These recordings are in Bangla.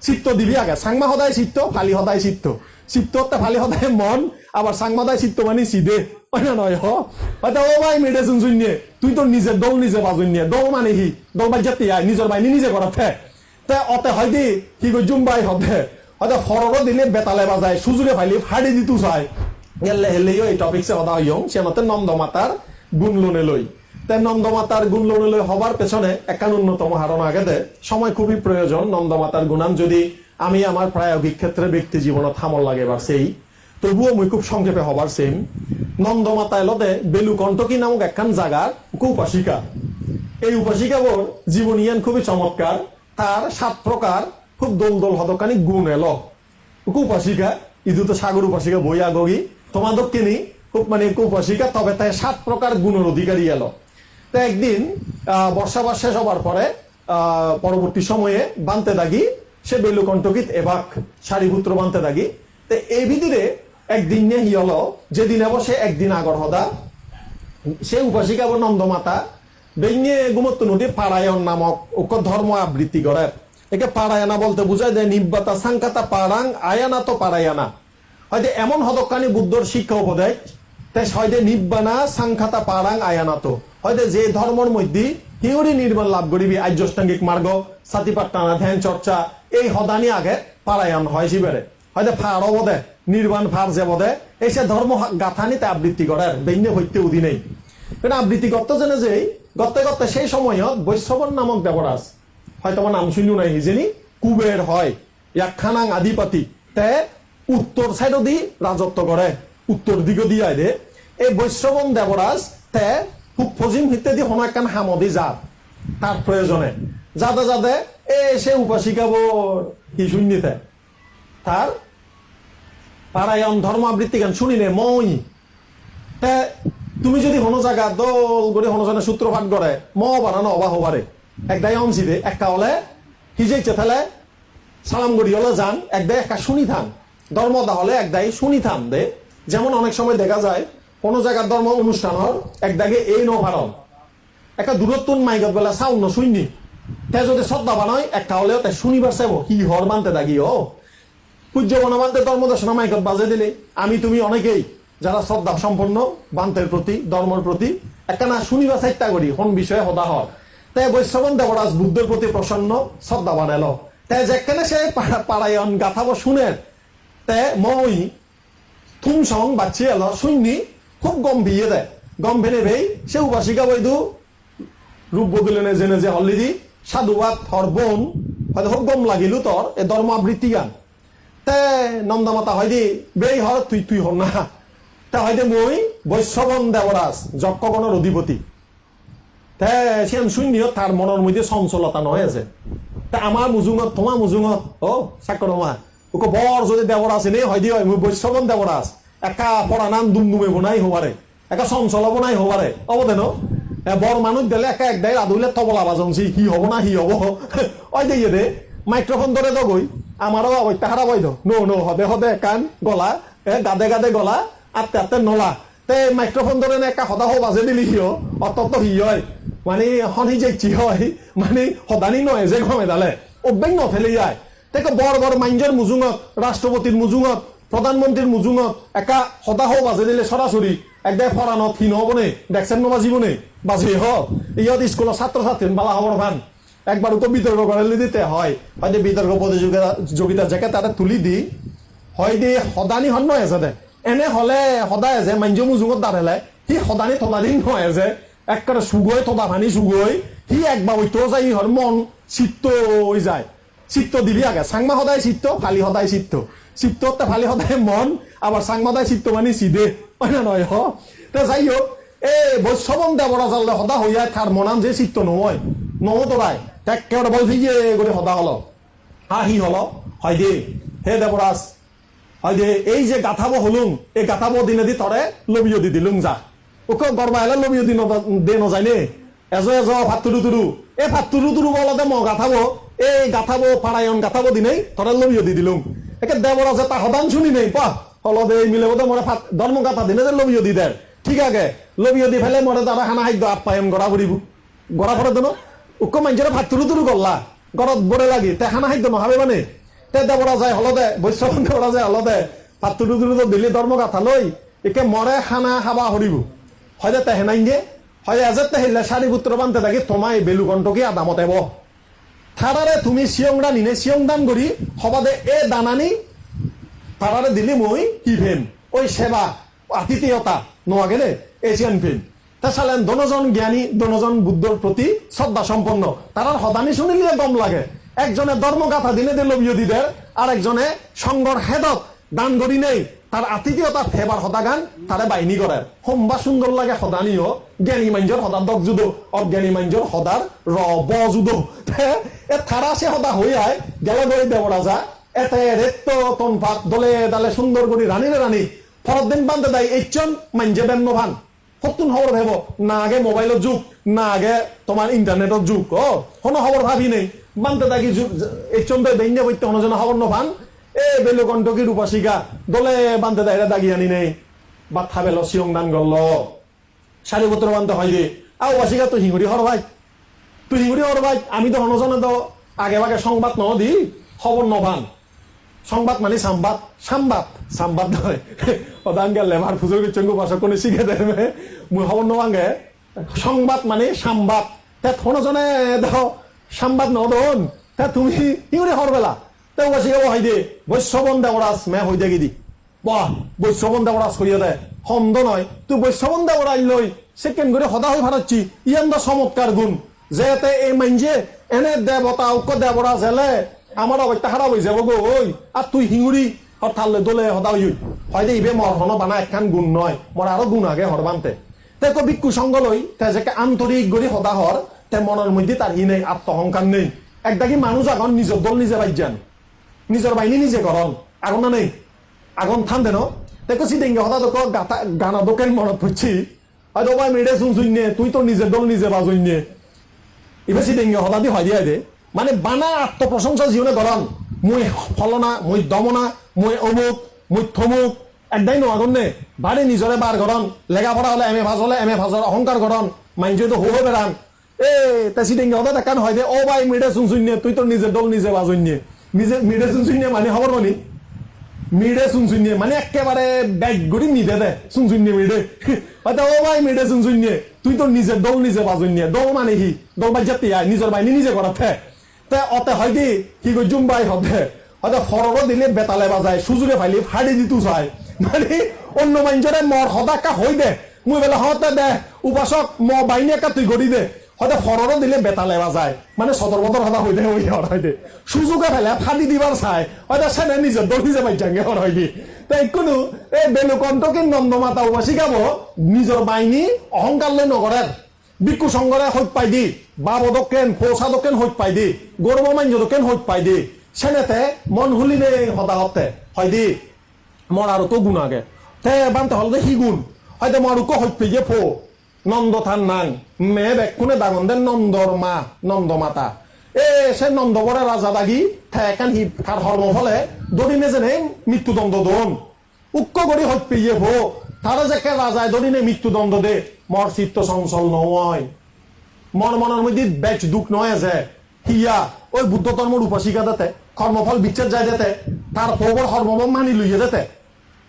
চিত্ত দিবি আগে সাংমা সদায় চিত্ত ফালি সদায় চিত্ত চিত্ততে ফালি সদায় মন আবার সাংমা সদায় চিত্ত মানে চিদে হয় না নয় হয়তো ও ভাই মেডে শুনছুন নিয়ে তুই তো নিজে দল নিজে বাজুন নিয়ে দল মানে কি দল বাজ্যাতে নিজের বাইনি নিজে করাতে তে অতে হয় দি কি কই জুম্বাই হবে হয়তো ফররও দিলে বেতালে বাজায় সুযোগে ফাইলি ফাড়ি দিতু চাই গেলে হেলেও এই টপিকসে কথা হইও সে মতে নন্দমাতার গুণ লোনে লই তাই নন্দমাতার গুণ লোনে লই হবার পেছনে একটা ন্যূনতম ধারণা আগে দে সময় খুবই প্রয়োজন নন্দমাতার গুণান যদি আমি আমার প্রায়োগিক ক্ষেত্রে ব্যক্তি জীবনে থামল লাগে বা সেই তবুও মুই খুব সংক্ষেপে হবার সেম নন্দমাতা এলতে বেলুকণ্টকী নামক একখান জায়গার উপাসিকা এই উপাসিকাবোর জীবনীয়ান খুবই চমৎকার তার 7 প্রকার খুব দোল দোল হদকানি গুণ এলো উপাসিকা ইদু তো সাগর উপাসিকা বই আগগি তোমাদের কিনি খুব মানে উপাসিকা তবে তাই 7 প্রকার গুণের অধিকারী এলো তো একদিন বর্ষাবার শেষ হবার পরে পরবর্তী সময়ে বানতে দাগি সে বেলুকণ্টকিত এবাক সারিপুত্র বানতে দাগি তো এই ভিতরে একদিন নিয়ে হি হলো যেদিন আবার সে একদিন আগর হদা সে উপাসিকা নন্দমাতা বেঙ্গে গুমত্ত নদী পারায়ণ নামক ধর্ম আবৃত্তি করে একে পারায়না বলতে বুঝায় দেয় নিব্বাতা সাংকাতা পারাং আয়ানা তো পারায়না হয়তো এমন হদকানি বুদ্ধর শিক্ষা উপদেশ তাই হয়তো নিব্বানা সাংখাতা পারাং আয়ানা তো হয়তো যে ধর্মের মধ্যে হিউরি নির্মাণ লাভ করিবি আর্যষ্টাঙ্গিক মার্গ সাতিপাট টানা ধ্যান চর্চা এই হদানি আগে পারায়ণ হয় শিবেরে হয়তো ফার অবদে নির্বাণ ফার যে বদে এই সে ধর্ম গাথানিতে আবৃত্তি করে বেঙ্গে হইতে উদি নেই কিন্তু আবৃত্তি করতে জেনে যে গত্তে গত্তে সেই সময়ত বৈশ্রবণ নামক দেবরাজ হয়তো আমার নাম শুনিও নাই যিনি কুবের হয় একখানাং আধিপতি তে উত্তর সাইডও দি রাজত্ব করে উত্তর দিকে দিয়ে দে এই বৈশ্রবণ দেবরাজ তে খুব ফজিম হিতে দি কোনো একখান হামদি যাত তার প্রয়োজনে যাতে যাতে সে উপাসিকাবোর কি শুনিতে তার পারায়ণ ধর্মাবৃত্তি গান শুনিলে মই তুমি যদি কোনো জায়গা দল করে কোনো সূত্রপাত করে ম বানানো অবা হবারে একদাই অংশিদে একটা হলে হিজেছে তাহলে সালাম গড়ি হলে যান একদাই একটা শুনি থান ধর্মদা হলে একদাই শুনি থান দে যেমন অনেক সময় দেখা যায় কোনো জায়গার ধর্ম অনুষ্ঠান হল একদাগে এই নভারণ একটা দূরত্ব মাইগত বেলা সাউন্ড শুননি তে যদি শ্রদ্ধা বানায় একটা হলেও তাই শুনিবার চাইব কি হর মানতে দাগি ও পূজ্য বনবান্তে ধর্মদর্শনা মাইকত বাজে দিলে আমি তুমি অনেকেই যারা শ্রদ্ধা সম্পন্ন বান্তের প্রতি ধর্মের প্রতি একটা না শুনিবা চেষ্টা করি কোন বিষয়ে হদা হয় তাই বৈশ্রবণ দেবরাজ বুদ্ধের প্রতি প্রসন্ন শ্রদ্ধা বানালো তাই যেখানে সে পারায়ণ গাথাবো শুনে তে মই থুম সং বাচ্চি এলো শুননি খুব গম্ভীর দেয় গম্ভীরে ভেই সে উপাসিকা বৈধু রূপ বদলেনে জেনে যে হলিদি সাধুবাদ হর বোন হয়তো খুব গম লাগিলু তোর এ ধর্ম আবৃত্তি গান তে নন্দমাতা হয় দি বেই হর তুই তুই হর না তা হয়তো মই বৈশ্রবণ দেবরাজ যক্ষগণের অধিপতি তে সে শুনিও তার মনের মধ্যে চঞ্চলতা নয় আছে তা আমার মুজুঙত তোমার মুজুঙত ও চাকরমা ওকে বর যদি দেবরাজ নেই হয় দি হয় মই বৈশ্রবণ দেবরাজ একা পড়া নাম দুমদুমে বোনাই হবারে একা চঞ্চল বোনাই হবারে অবদেন বর মানুষ দিলে একা একদাই রাধুলে তবলা বাজংছি কি হব না হি হব ওই দিয়ে দে মাইক্রোফোন ধরে দগই আমারও অবত্যা বৈধ নো নো হদে হদে কান গলা গাদে গাদে গলা আত্তে আত্তে নলা তে মাইক্রোফোন ধরে একা সদা হো বাজে দিলি হিও অত হি হয় মানে হন হি যে হয় মানে সদানি নয় যে ঘমে দালে অব্যাং নথেলে যায় তাকে বর বর মাইঞ্জর মুজুঙত রাষ্ট্রপতির মুজুঙত প্রধানমন্ত্রীর মুজুঙত একা সদা হো বাজে দিলে সরাসরি একদাই ফরানত হীন হবনে দেখছেন ন বাজিবনে বাজি হ ইহত স্কুলের ছাত্র ছাত্রী বালা হবর ভান একবারও তো বিতর্ক করে দিতে হয় হয়তো বিতর্ক প্রতিযোগিতা যাকে তারা তুলি দি হয় দি সদানি হন নয় আছে দে এনে হলে সদায় যে মাঞ্জ মুজুঙত দাঁড়ালে সি সদানি থলা দিন নয় যে একবারে সুগৈ থদা ভানি সুগৈ সি একবার ওইতো যাই হর মন চিত্ত হৈ যায় চিত্ত দিবি আগে সাংমা সদায় চিত্ত ফালি সদায় চিত্ত চিত্ততে ফালি সদায় মন আবার সাংমা সদায় চিত্ত মানে চিদে হয় না নয় তে যাই হোক এই বৈশ্রবণ দেবরাজালে সদা হইয়া তার মনাম যে চিত্ত নহয় নহতরায় একেবারে বলছি যে করে সদা হলো হি হলো হয় দে হে দেবরাজ হয় দে এই যে গাথাবো হলুম এই গাথাবো দিনে দি তরে লবিও দি দিলুম যা ওকে গরবা এলে লবিও দি দে নযায় নে এজ এজ ভাত তুরু তুরু এই ভাত তুরু তুরু বলতে ম গাথাবো এই গাথাবো পারায়ণ গাথাবো দিনেই তরে লবিও দি দিলুম একে দেবরাজে তা সদান শুনি নেই পা হল দে মিলে বোধ মরে ধর্ম গাথা দিনে যে লবিও দি দেয় ঠিক আছে লবিও দি ফেলে মরে তারা খানা খাদ্য আপ্যায়ন গড়া ফুরিব গড়া ফরে দেন উক মানুষের ভাত তুরু তুরু করলা গড়ত বড়ে লাগি তে খানা খাদ্য নহাবে মানে তে দেবরা যায় হলদে বৈশ্যবন দেবরা যায় হলদে পাত্তুরু দিল্লী ধর্ম গাথা লই একে মরে খানা খাবা হরিব হয়তো তেহে নাই গে হয় এজের তেহিলে সারি পুত্র বানতে থাকি তোমায় বেলুকণ্ঠকে আদামত এব থারারে তুমি সিয়ংরা নিনে সিয়ং দান করি হবাদে এ দানানি তারারে দিলি মই কি ফেম ওই সেবা আতিথেয়তা নোয়া গেলে এশিয়ান ফিল্ম তা চালেন দনজন জ্ঞানী দনজন বুদ্ধর প্রতি শ্রদ্ধা সম্পন্ন তারার হদানি শুনিলে দম লাগে একজনে ধর্মগাথা দিনে দিল বিরোধীদের আর একজনে সংঘর হেদত দান করি নেই তার আতিথেয়তা ফেবার হদা গান তারে বাইনি করে হোমবা সুন্দর লাগে হদানিও জ্ঞানী মাঞ্জর হদার দক জুদো অজ্ঞানী মাঞ্জর হদার র ব জুদো এ থারা সে হদা হই আয় গেলে গড়ি দেবরাজা এতে রেত্ত তনফাত দলে দালে সুন্দর করি রানীরে রানী ফরত দিন বান্ধে দেয় এইচন মাঞ্জে বেন্ন ভান সতুন খবর ভেব না আগে মোবাইলের যুগ না আগে তোমার ইন্টারনেটের যুগ ও কোনো খবর ভাবি নেই বান্ধে থাকি এইচন দৈন্য বইতে অনজন খবর নভান এ বেলুকণ্ঠকি রূপাশিকা দলে বান্ধে দেয় দাগি আনি নেই বাথা বেল সিয়ং দান গল সারিপত্র বান্ধে হয় রে আও বাসিকা তুই হিঙ্গুড়ি হর ভাই তুই হিঙ্গুড়ি হর ভাই আমি তো অনজনে তো আগে ভাগে সংবাদ ন দি খবর নভান সংবাদ মানে সাম্বাদ সাম্বাদ সাম্বাদ নয় ওদান গেলে আমার ফুজুর চঙ্গু ভাষা কোনে শিখে দেবে মুই খবর নভাঙ্গে সংবাদ মানে সাম্বাদ তে থনজনে দেখো সাম্বাদ নদন তে তুমি হিঙ্গুড়ি হর বেলা তে বাসিকা হাই দে বৈশ্যবন দেবরাজ মে হই দেখি দি বাহ বৈশ্যবন দেবরাজ করিয়া দেয় হন্দ নয় তুই বৈশ্যবন দেবরাজ লই সেকেন্ড করে হদা হয়ে ভাড়াচ্ছি ইয়ান দা চমৎকার গুণ যেতে এই মাইনজে এনে দেবতা উক্ক দেবরাজ এলে আমার অবস্থা খারাপ হয়ে যাব গো ওই আর তুই হিঙুড়ি হঠাৎ দলে হদা হই হয় ইবে মর হন বানা একখান গুণ নয় মর আরো গুণ আগে হর বানতে তে কো ভিক্ষু সঙ্গ লই তে যে আন্তরিক গড়ি হদা হর তে মনের মধ্যে তার ই নেই আত্মহংকার নেই একদাকি মানুষ এখন নিজের দল নিজে বাইজান নিজের বাহিনী নিজে করন আগুন না নেই আগুন থান দেন দেখো সিদেঙ্গে হঠাৎ গানা দোকান মনত পড়ছি হয়তো ভাই মেডে শুন নে তুই তো নিজের দল নিজে বাজই নে এবার সিদেঙ্গে হঠাৎ হয় দিয়ে দে মানে বানা আত্মপ্রশংসা জীবনে গরম মুই ফলনা মুই দমনা মুই অমুক মুই থমুক একদাই নো আগুন নে বাড়ি নিজরে বার গরম লেখাপড়া হলে এম এ ভাজ হলে এম এ ভাজর অহংকার গরম মাইন্ড তো হো বেড়ান এ তা সিদেঙ্গে হঠাৎ একান হয় দে ও ভাই মেডে শুন নে তুই তো নিজের দল নিজে বাজই নে নিজে মিডে শুনছুন মানে খবর বলি মিডে শুনছুন মানে একেবারে ব্যাগ গড়ি নিদে দে শুনছুন মিডে হয়তো ও ভাই মিডে শুনছুন তুই তো নিজের দল নিজে বাজুন দল মানে কি দল বাজাতে নিজের বাহিনী নিজে করাতে তে অতে হয় দি কি কই জুম্বাই হবে হয়তো ফররও দিলে বেতালে বাজায় সুজুরে ফাইলি ফাড়ি দিতু চায় মানে অন্য মানুষরে মর হদাকা হই দে মুই বেলা হতে দে উপাসক ম বাহিনী একা তুই গড়ি দে হয়তো ফররও দিলে বেতালে বাজায় মানে সদর বদর হদা হই দে ওই হর হয় দে সুযোগে ফেলে ফাড়ি দিবার চাই হয়তো সেনে নিজের দল নিজে বাইজাঙ্গে হর হয় দি তাই কোনো এই বেলুকণ্ঠকে নন্দমাতা উপাসী গাব নিজের বাহিনী অহংকার লই নগরের ভিক্ষু সংঘরে হইত পাই দি বাবদকেন পৌষাদকেন হইত পাই দি গৌরব মাঞ্জদকেন হইত পাই দি সেনেতে মন হুলি নে হদাহতে হয় দি মর আরো তো গুণ আগে তে বানতে হল যে সি গুণ হয়তো মরুকো হইত পেয়ে ফো নন্দ থান নাং মে বেকুনে দাগন দেন নন্দর মা নন্দ মাতা এ সে নন্দবরে রাজা দাগি ঠেকান হি তার হর্ম ফলে দড়িনে যেনে মৃত্যুদণ্ড দন উক্ক গড়ি হইত পেয়ে ফো তারা যে রাজায় দড়িনে মৃত্যুদণ্ড দে মর চিত্ত চঞ্চল নয় মন মনের মধ্যে বেচ দুঃখ নয় যে হিয়া ওই বুদ্ধ ধর্মের উপাসিকা দেতে কর্মফল বিচ্ছেদ যায় দেতে তার খবর হর্ম মানি লইয়ে দেতে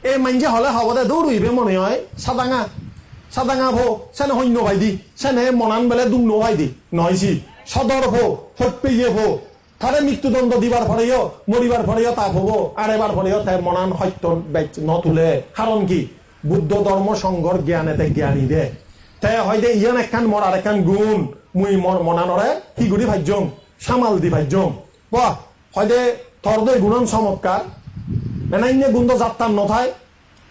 এই মাইনজে হলে হবদে দৌড়ইবে মনে হয় সাদাঙা সাদাঙা ভো সেনে সৈন্য ভাই দি সেনে মনান বেলে দুম ভাই দি নহয়ছি সদর ভো সত্যিয়ে ভো তারে মৃত্যুদণ্ড দিবার ফলেও মরিবার ফলেও তাপ হবো আর এবার ফলেও তাই মনান সত্য নতুলে কারণ কি বুদ্ধ ধর্ম সংঘর জ্ঞানেতে জ্ঞানী দে তাই হয় দে ইয়ান একখান মর আর একখান গুণ মুই মনানরে হিগুড়ি ভাজ্যম সামাল দি ভাজ্যম বাহ হয় দে থর দে গুণন চমৎকার এনাইন্য গুণ যাত্রার নথায়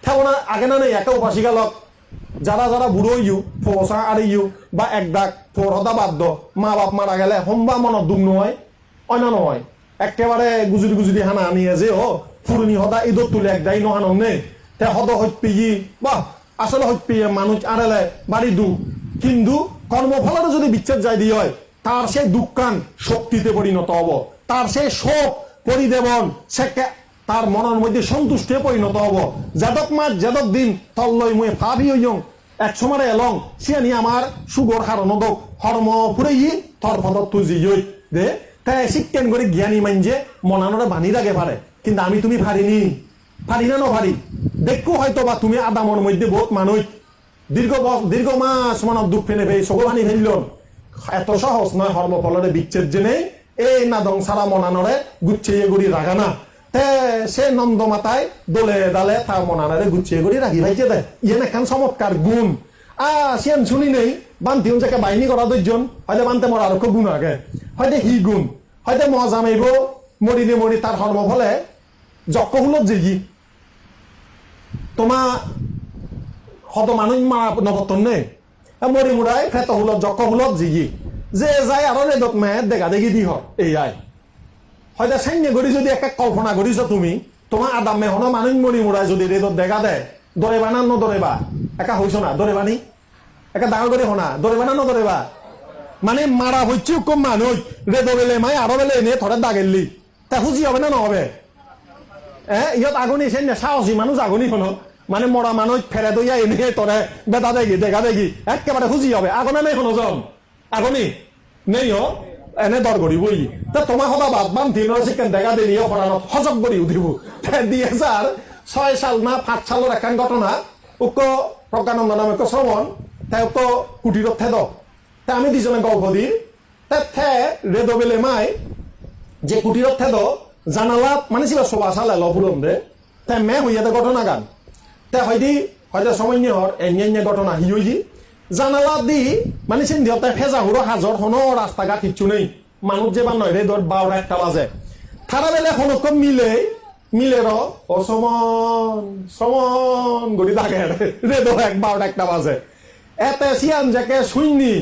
থেবনা আগে না নেই একে উপাসিকা লক যারা যারা বুড়ো ইউ ফোসা আর ইউ বা এক ডাক ফোর হদা বাদ্য মা বাপ মারা গেলে হোমবা মনত দুম নয় অন্য নয় একেবারে গুজুরি গুজুরি হানা আনিয়ে যে ও ফুরনি হদা ঈদত তুলে একদাই নহানো নেই তে হদ হইত পেয়ে বাহ আসলে হইত পেয়ে মানুষ আড়ালে বাড়ি দু কিন্তু কর্মফলের যদি বিচ্ছেদ যাই দিয়ে হয় তার সেই দুঃখান শক্তিতে পরিণত হব তার সেই শোক পরিদেবন সে তার মনের মধ্যে সন্তুষ্টে পরিণত হব যাদক মাস যাদক দিন তল্লই মুই ভাবি হইয়ং এক সময় এলং সিয়ানি আমার সুগর হারণ দোক হর্ম ফুরেই থর ফদর তুজি দে তাই শিক্ষেন করে জ্ঞানী মানছে মনানোরা বানি রাখে পারে, কিন্তু আমি তুমি পারিনি, পারি না পারি দেখো হয়তো বা তুমি আদামর মধ্যে বহুত মানুষ দীর্ঘ মাস মানব দুঃখ ফেনে ফেলে সগো বানি ফেলল। এত সহজ নয় হর্মফলরে বিচ্ছেদ জেনে এই নাদং সারা মনানরে গুছিয়ে গুড়ি রাখা না। তে সে নন্দ মাতায় দোলে ডালে তার মনানরে গুছিয়ে গুড়ি রাখি ভাইছে দেয় ইয়ে না চমৎকার গুণ। সিয়ান শুনি নেই বান্তি যাকে বাইনি করা দুইজন হয়তো বানতে মরা আরো গুণ আগে হয়তো হি গুণ হয়তো মজা মাইব মরিনে মরি তার হর্ম ফলে যক্ষ হুলত যে তোমা হত মানুষ মারা নবতন নেই মরি মুড়াই ফেত হুলত যক্ষ হুলত জিগি যে যাই আরো রেদক মেয়ে দেখা দেখি দি এই আয় হয়তো সাইনে গড়ি যদি একটা কল্পনা করিছ তুমি তোমার আদাম মেহন মানুষ মরি মুড়াই যদি রেদত দেখা দেয় দরেবা না নদরেবা একা হইছ না দরেবা নি একা ডাঙর করে হনা দরেবা না নদরেবা মানে মারা হচ্ছে কম মানুষ রেদ বেলে মাই আরো বেলে এনে থরে দাগেলি তা খুঁজি হবে না নহবে ইহত আগুনি সে সাহসী মানুষ আগুনি হন মানে মরা মানুষ ফেরে দইয়া এনে তোরে বেদা দেখি দেখা দেখি একেবারে খুঁজি হবে আগুনে নেই হন জন আগুনি নেই এনে দর করি বই তা তোমার সদা বাদ বান তিন চিকেন দেখা দিলি অপরাধ সজগ করি উঠিব 2006 সাল না 5 সালের একখান ঘটনা উক্ত প্রজ্ঞানন্দ নামে শ্রবণ তাই উক্ত কুটির থেদ তা আমি দুজনে গল্প দিই তে রেদ বেলে মাই যে কুটির থেদ জানালাত মানে ছিল সবা সালে লফুলম দে তাই মে হইয়াতে ঘটনা গান তে হয়তো সময় এনে ঘটনা হি হইছি জানালাত দি মানে চিন্তি তাই ফেজা হুড়ো হাজর হনো রাস্তাঘাট কিচ্ছু নেই মানুষ যে বা নয় রে ধর 12-1টা বাজে থারা বেলে হনক মিলে ও সমন গড়ি থাকে রে ধর 12-1টা বাজে এতে সিয়ান যাকে শুইনি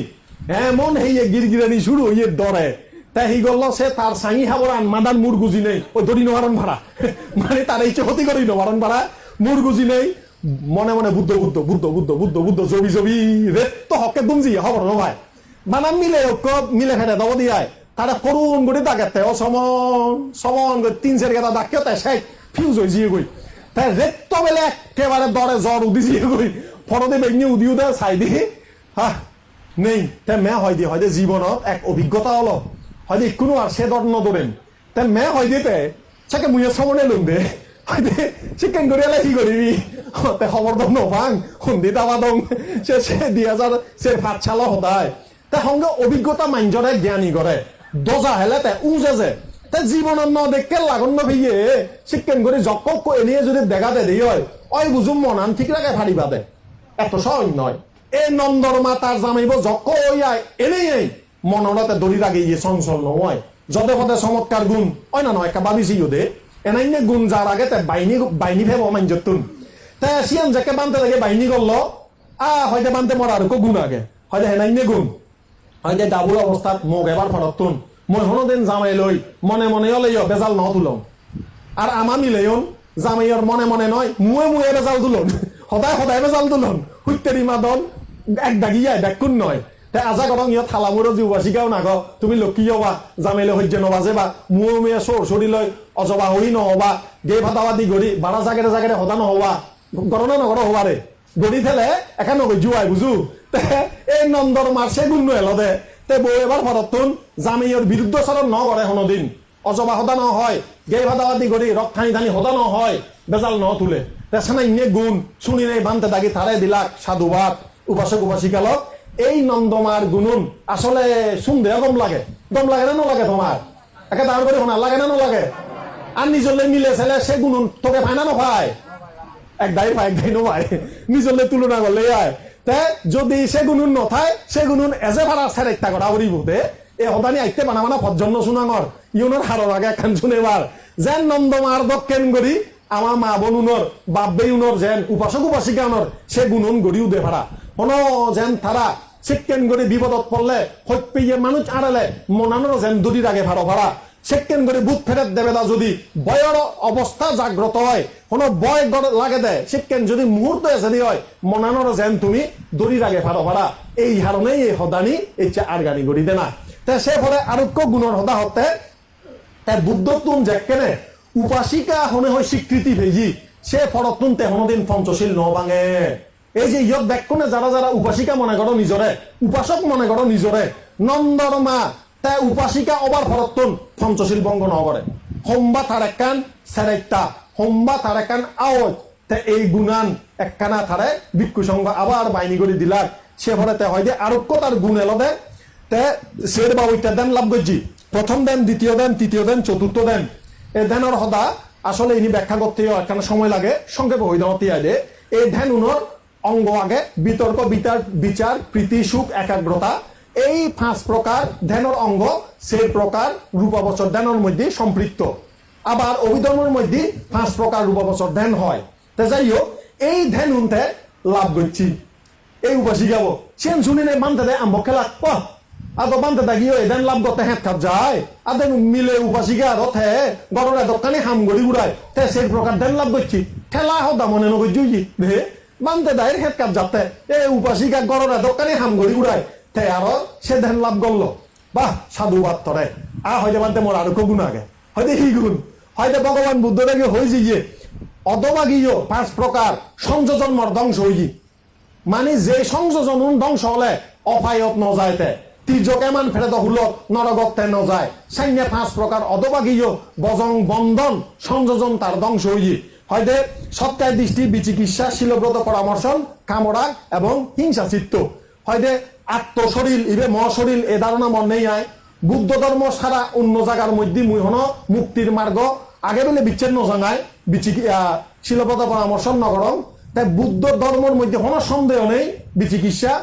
এমন হেয়ে গিরগিরানি শুরু হইয়ে দরে তাই হি গল সে তার সাঙি হাবরান মাদান মুরগুজি নেই ওই ধরি নবারণ ভাড়া মানে তার এই চহতি করি নবারণ ভাড়া মুরগুজি নেই মনে মনে বুদ্ধ বুদ্ধ বুদ্ধ বুদ্ধ বুদ্ধ বুদ্ধ জবি জবি রে তো হকে দুমজি হবর নভাই বানাম মিলে ফেলে দব দিয়ায় তারা করুন গড়ি দাগাতে ও সমন 3-4 গেটা ডাকিও তাই শেখ ফিউজ হয়ে জিয়ে গই তাই রেত তো বেলে একেবারে দরে জ্বর উদি জিয়ে গই ফরদে বেগনি উদি উদে চাই দি হা নেই তাই মে হয় দিয়ে হয়তো জীবনত এক অভিজ্ঞতা হলো হয়তো কোনো আর সে দর নদরেন তাই মে হয় দিতে চাকে মুয়ে সমনে লুম দে হয়তো চিকেন করিয়ালে কি করিবি তে খবর দম নভাং খুন্দি দাবা দম সে 2005 সাল সদায় তাই সঙ্গে অভিজ্ঞতা মাঞ্জরে জ্ঞানী করে দজা হেলে তে উজে যে তাই জীবনত ন দেখে লাগন ভিয়ে চিকেন করে জক এলিয়ে যদি দেখা দে দিই হয় ওই বুঝুম মনান ঠিক রাখে ফাড়িবা দে এত সহজ নয় এই নন্দর মা তার জামাইব যক ওয়াই এনেই মনতে দড়ি লাগে ইয়ে চঞ্চল নয় যদে পদে চমৎকার গুণ ওই না নয় বাবিছি দে এনাইনে গুণ যার আগে তে বাইনি ফেব মাঞ্জতুন তাই সিয়ান যাকে বানতে লাগে বাইনি করলো হয়তো বানতে মরা আর গুণ আগে হয়তো হেনাইনে গুণ হয়তো ডাবুল অবস্থাত মোক এবার ফরতুন মই হনোদিন জামাই লই মনে মনে লইও বেজাল ন তুলম আর আমা মিলেইন জামাইয়র মনে মনে নয় মুয়ে বেজাল তুলন সদায় বেজাল তুলন হুইতেরি মাদন এক দাগিয়ায় দেখুন নয় তাই আজা করং ইয়ত থালামুরো জিউবাসিকাও নাগ তুমি লক্ষী হবা জামাইলে সহ্য নবাজে বা মুয়ে চৰি লৈ অজবা হই নহবা গে ভাতাবাদি গড়ি বারা জাগেৰে সদা নহবা গণনা নগর হবারে গড়ি ফেলে এখানে জুয়াই বুঝু এই নন্দর মার্চে গুণ এলো দে তে বউ এবার ফরতুন জামাইয়র বিরুদ্ধ চরণ ন করে হনদিন অজবা সদা নহয় গে ভাতাবাদি গড়ি রক ঠানি ঠানি সদা নহয় বেজাল ন তুলে তেছানা ইনে গুণ শুনি নেই বানতে দাগি তারে দিলাক সাধুবাদ উপাসক উপাসিকালক এই নন্দমার গুণুন আসলে শুনতে দম লাগে না নলাগে তোমার একে দাঁড় করে শোনা লাগে না নলাগে আর নিজলে মিলে ছেলে সে গুণুন তোকে পায় না নভাই একদাই নভাই নিজলে তুলনা করলে আয় তে যদি সে গুণুন নথায় সে গুণুন এজে ভাড়া ছেড়ে একটা কথা করি বুতে এই হদানি আইতে বানা ভজ্জন্য শুনাঙর ইউনের হারর আগে এখন শুনেবার যেন নন্দমার দক্ষেণ করি আমার মা বোনুনর বাপ বেউনর যেন উপাসক উপাসিকানর সে গুণুন গড়িও দে ভাড়া হনো যেন তারা সেকেন করে বিপদত পড়লে হইয়ে মানুষ আড়ালে মনানোর যেন দুটি আগে ভাড়া সেকেন করে বুথ ফেরত দেবে না যদি বয়ের অবস্থা জাগ্রত হয় কোনো বয় লাগে দেয় সেকেন যদি মুহূর্ত এসে হয় মনানোর যেন তুমি দড়ির আগে ভাড়া এই হারণেই এই হদানি ইচ্ছা আর গাড়ি গড়ি দে না তাই সে ফলে আরোগ্য গুণর হদা হতে তাই বুদ্ধ তুম যেকেনে উপাসিকা হনে হয় স্বীকৃতি ভেজি সে ফরতুন তে হনদিন পঞ্চশীল ন ভাঙে এই যে ইয়ত দেখনে যারা উপাসিকা মনে করো নিজরে উপাসক মনে করো নিজরে নন্দর মা তাই উপাসিকা অবার ভরতন পঞ্চশীল ভঙ্গ নগরে হোম্বা তার একখান সেরেক্তা হোম্বা তার একখান আওয়াজ তে এই গুণান একখানা থারে ভিক্ষু সংঘ আবার বাইনি করে দিলাক সে ভরে তে হয় যে আরোগ্য তার গুণ এলো দে তে সের বাবুইটা দেন লাভ করছি প্রথম দেন দ্বিতীয় দেন তৃতীয় দেন চতুর্থ দেন এ ধ্যানের হদা আসলে ইনি ব্যাখ্যা করতে একখানা সময় লাগে সংক্ষেপে হই দেওয়াতে আগে এই ধ্যান উনর অঙ্গ আগে বিতর্ক বিচার প্রীতি সুখ একাগ্রতা এই 5 প্রকার ধ্যানের অঙ্গ সেই প্রকার রূপাবচর ধ্যানের মধ্যে সম্পৃক্ত আবার অভিধর্মের মধ্যে 5 প্রকার রূপাবচর ধ্যান হয় তা যাই হোক এই ধ্যান উনতে লাভ করছি এই উপাসী যাবো সেন শুনি নেই বানতে দেয় আম্ব খেলা আদো বানতে থাকিও এদেন লাভ করতে হ্যাঁ খাপ যায় আদেন মিলে উপাসিকা রথে গড়ে দোকানে হাম গড়ি উড়ায় তে সেই প্রকার ধ্যান লাভ করছি ঠেলা হদা মনে নগি রে বানতে দেয় হেড কাপ যাতে এই উপাসিকা গড়ে দোকানে হাম গড়ি উড়ায় তে আরো সে ধ্যান লাভ করলো বাহ সাধুবাদ তরে হয়তো বানতে মোর আরো গুণ আগে হয়তো হি গুণ হয়তো ভগবান বুদ্ধ দেখে হয়েছে গিয়ে অদবাগীয় 5 প্রকার সংযোজন মর ধ্বংস হই মানে যে সংযোজন ধ্বংস হলে অপায়ত ন যায়তে তির্যক এমান ফেরত হুলত নরগতে ন যায় সাইনে 5 প্রকার অদবাগীয় বজং বন্ধন সংযোজন তার ধ্বংস হই হয়তো সৎকায় দৃষ্টি বিচিকিৎসা শিলব্রত পরামর্শন কামরাগ এবং হিংসা চিত্ত হয়তো আত্মশরীর ইবে মশরীর এ ধারণা মন নেই আয় বুদ্ধ ধর্ম সারা অন্য জায়গার মধ্যে মুই হন মুক্তির মার্গ আগে বলে বিচ্ছিন্ন জানায় শিলব্রত পরামর্শন নগরম তাই বুদ্ধ ধর্মের মধ্যে কোনো সন্দেহ নেই বিচিকিৎসা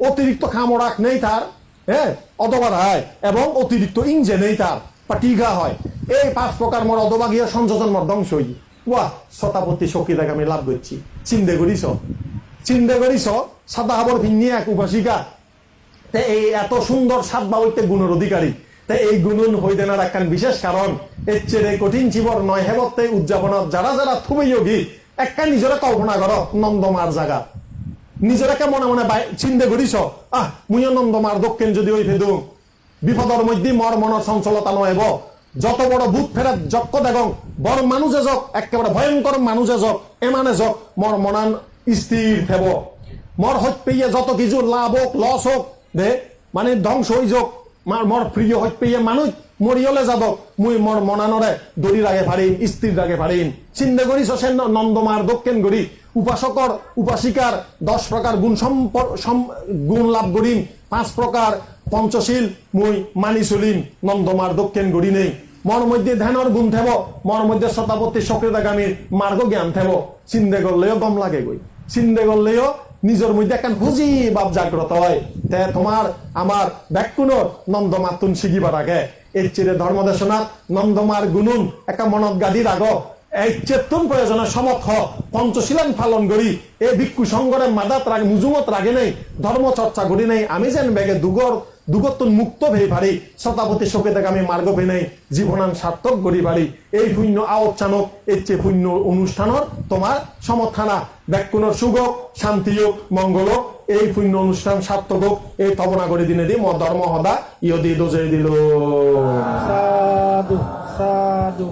অতিরিক্ত খামরাক নেই তার হ্যাঁ অথবা হয় এবং অতিরিক্ত ইঞ্জে নেই তার বা টিঘা হয় এই 5 প্রকার মোর অদবাগীয় সংযোজন মোর ধ্বংস হই ওয়া শতাপতি শক্তি থেকে আমি লাভ করছি চিন্তা করিস সাদা হাবর ভিন্নি এক উপাসিকা এই এত সুন্দর সাত বাবুতে গুণের অধিকারী তাই এই গুণন হই দেনার একখান বিশেষ কারণ এর চেয়ে কঠিন জীবন নয় হেবতে উদযাপন যারা যারা থুবে যোগী একটা নিজরে কল্পনা করো নন্দমার জায়গা নিজেরাকে মনে মনে চিন্তা করিস মুইও নন্দমার দক্ষিণ যদি ওই ফেদু বিপদর মধ্যে মর মনের চঞ্চলতা নয় যত বড় ভূত ফেরত যক্ষ দেখং বড় মানুষে যাক একেবারে ভয়ঙ্কর মানুষে যাক এমানে যাক মর মনান স্থির থেব মর হইত পেয়ে যত কিছু লাভ হোক লস হোক দে মানে ধ্বংস হই যাক মর প্রিয় হইত পেয়ে মানুষ মরিয়লে যাব মুই মর মনানরে দড়ি রাগে পারিম স্থির রাগে পারিম চিন্তা করিস সে নন্দমার দক্ষিণ গড়ি উপাসকর উপাসিকার 10 প্রকার গুণ লাভ করিম 5 প্রকার পঞ্চশীল মুই মানি চলিম নন্দমার দক্ষিণ গড়ি নেই মর মধ্যে ধ্যানের গুণ থেব মর মধ্যে শতাপত্তি সক্রিয়তাগামীর মার্গ জ্ঞান থেব চিন্তা করলেও গম লাগে গই চিন্তা করলেও নিজের মধ্যে একটা হুজি ভাব জাগ্রত হয় তে তোমার আমার ব্যাকুণর নন্দমাতুন শিখিবার আগে এর চেয়ে ধর্মদেশনাথ নন্দমার গুণুন একটা মনত গাদির আগ এই চেতন প্রয়োজনে সমর্থ পঞ্চশীলন পালন করি এই ভিক্ষু সংগরে মাদাত রাগে মুজুমত রাগে নেই ধর্ম চর্চা করি নেই আমি যেন বেগে দুগতুন মুক্ত ভেই পারি শতাপতি শোকে থেকে আমি মার্গ ভে নেই জীবনান সার্থক করি পারি এই পুণ্য আওচানক এর চেয়ে পুণ্য অনুষ্ঠানের তোমার সমর্থনা ব্যাকুণর সুখ শান্তি হোক মঙ্গল হোক এই পুণ্য অনুষ্ঠান সার্থক হোক এই তবনা করে দিনে দি মত ধর্ম হদা ইয়দি দোজে দিল সাধু সাধু